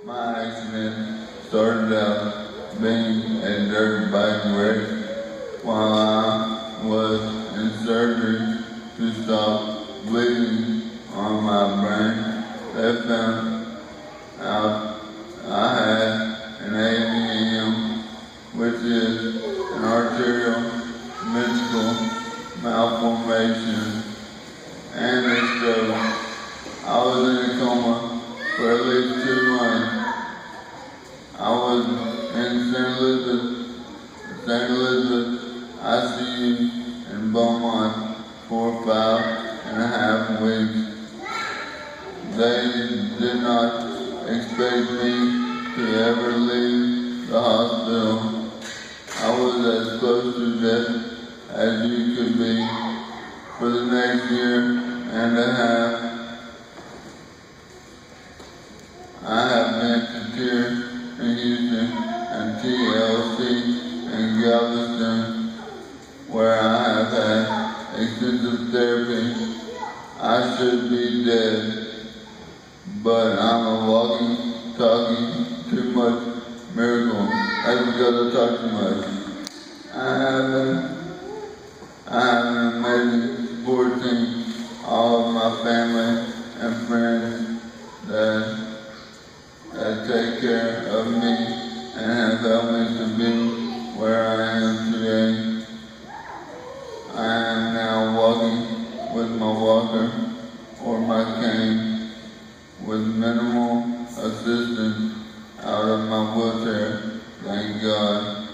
My accident started out being a dirt bike wreck while I was in surgery to stop bleeding on my brain. They found out I had an AVM, which is an arterial ventricle malformation, and a stroke. I was in a coma for at least 2 months. I was in St. Elizabeth ICU in Beaumont for 5.5 weeks. They did not expect me to ever leave the hospital. I was as close to death as you could be. For the next year and a half, I have been to TIER in Houston and TLC in Galveston, where I have had extensive therapy. I should be dead, but I'm a walking, talking, too much miracle. That's because I talk too much. I have an amazing support team, all of my family and friends that take care of me and have helped me to be where I am today. I am now walking with my walker or my cane with minimal assistance out of my wheelchair. Thank God.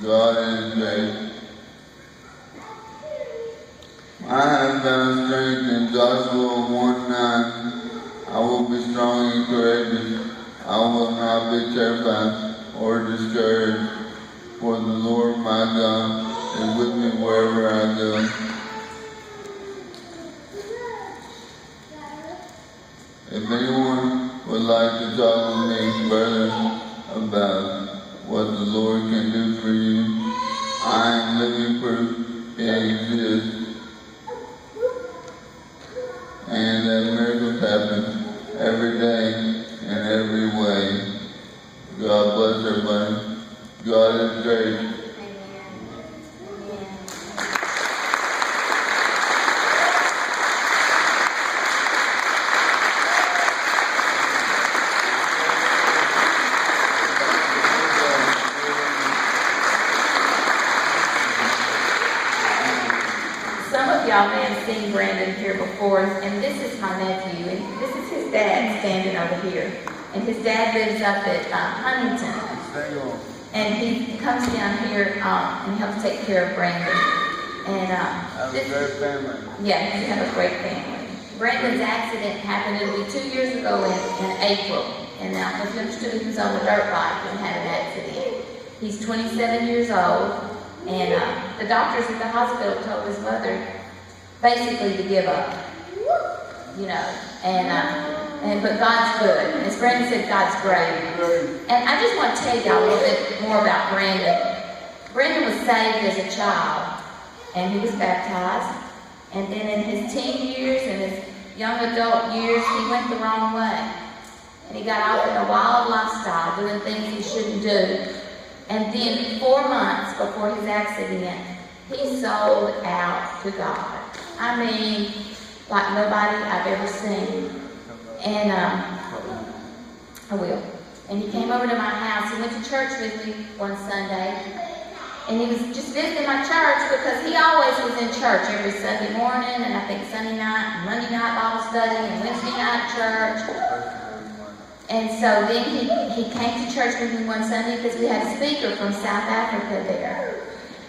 God is great. I have found strength in Joshua 1:9. I will be strong and courageous. I will not be terrified or discouraged, for the Lord my God is with me wherever I go. If anyone would like to talk with me further about what the Lord can do for you, I am living proof it exists and that miracles happen every day in every way. God bless everybody. God is great. Some of y'all may have seen Brandon here before, and this is my nephew, and this is his dad standing over here. And his dad lives up at Huntington, and he comes down here and helps take care of Brandon. And Have a great family. yeah, you have a great family. Brandon's accident happened, it'll be 2 years ago in April, and now if you understood, he was on the dirt bike and had an accident. He's 27 years old, and the doctors at the hospital told his mother basically to give up, you know, but God's good. As Brandon said, God's great. And I just want to tell y'all a little bit more about Brandon. Brandon was saved as a child, and he was baptized. And then in his teen years and his young adult years, he went the wrong way. And he got off in a wild lifestyle, doing things he shouldn't do. And then 4 months before his accident, he sold out to God. I mean, like nobody I've ever seen. And I will. And he came over to my house. He went to church with me one Sunday. And he was just visiting my church because he always was in church every Sunday morning, and I think Sunday night, and Monday night Bible study, and Wednesday night church. And so then he came to church with me one Sunday because we had a speaker from South Africa there.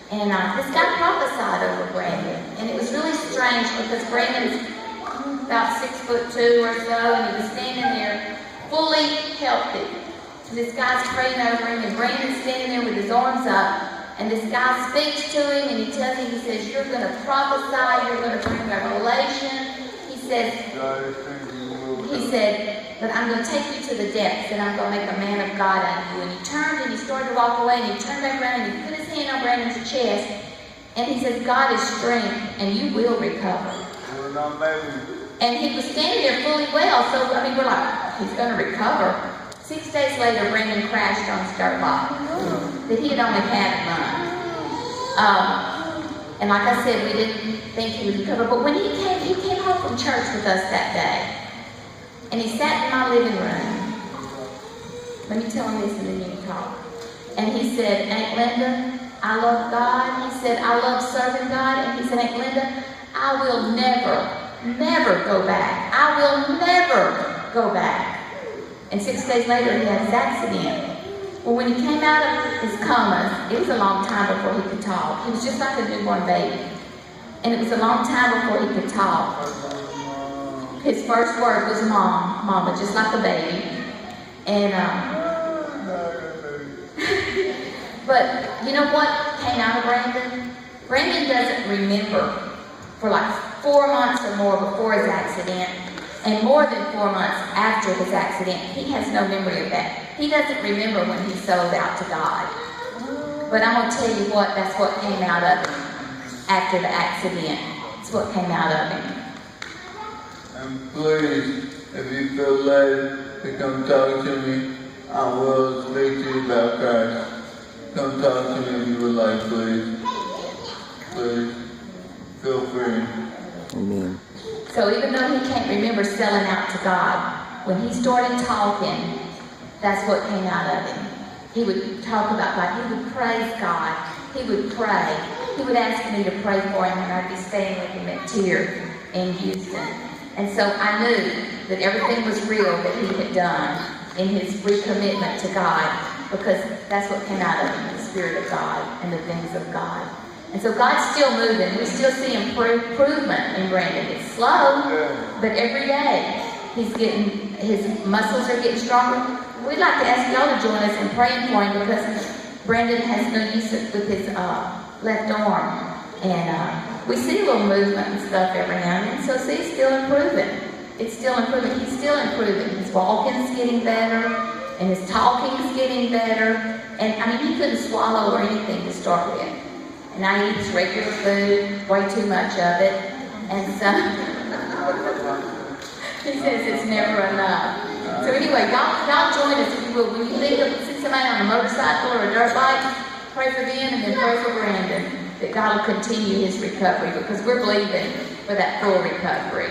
And this guy prophesied over Brandon. And it was really strange because Brandon's about 6'2" or so, and he was standing there fully healthy. And this guy's praying over him, and Brandon's standing there with his arms up, and this guy speaks to him, and he tells him, he says, you're going to prophesy, you're going to bring revelation. He said, but I'm going to take you to the depths, and I'm going to make a man of God out of you. And he turned, and he started to walk away, and he turned back around, and he put his hand on Brandon's chest, and he said, God is strength, and you will recover. And he was standing there fully well, so I mean, we're like, he's going to recover. 6 days later, Brandon crashed on his dirt bike that he had only had a month. And like I said, we didn't think he would recover. But when he came home from church with us that day. And he sat in my living room. Let me tell him this and then you can talk. And he said, Aunt Linda, I love God. He said, I love serving God. And he said, Aunt Linda, I will never go back. I will never go back. And 6 days later, he had his accident. Well, when he came out of his coma, it was a long time before he could talk. He was just like a newborn baby. And it was a long time before he could talk. His first word was mom, mama, just like a baby. And, but you know what came out of Brandon? Brandon doesn't remember for like 4 months or more before his accident, and more than 4 months after his accident. He has no memory of that. He doesn't remember when he sold out to God. But I'm going to tell you what, that's what came out of him after the accident. It's what came out of him. And please, if you feel led to come talk to me, I will speak to you about Christ. Come talk to me if you would like, please. Please, feel free. Amen. So even though he can't remember selling out to God, when he started talking, that's what came out of him. He would talk about God. He would praise God. He would pray. He would ask me to pray for him, and I'd be staying with him at Tier in Houston. And so I knew that everything was real that he had done in his recommitment to God, because that's what came out of him, the Spirit of God and the things of God. And so God's still moving. We still see improvement in Brandon. It's slow, but every day his muscles are getting stronger. We'd like to ask y'all to join us in praying for him, because Brandon has no use with his left arm. And we see a little movement and stuff every now and then. So see, it's still improving. It's still improving. He's still improving. His walking's getting better, and his talking's getting better. And I mean, he couldn't swallow or anything to start with. And I eat regular food, way too much of it. And so he says it's never enough. So anyway, y'all join us if you will. When you think of see somebody on a motorcycle or a dirt bike, pray for them and then pray for Brandon, that God will continue his recovery, because we're believing for that full recovery.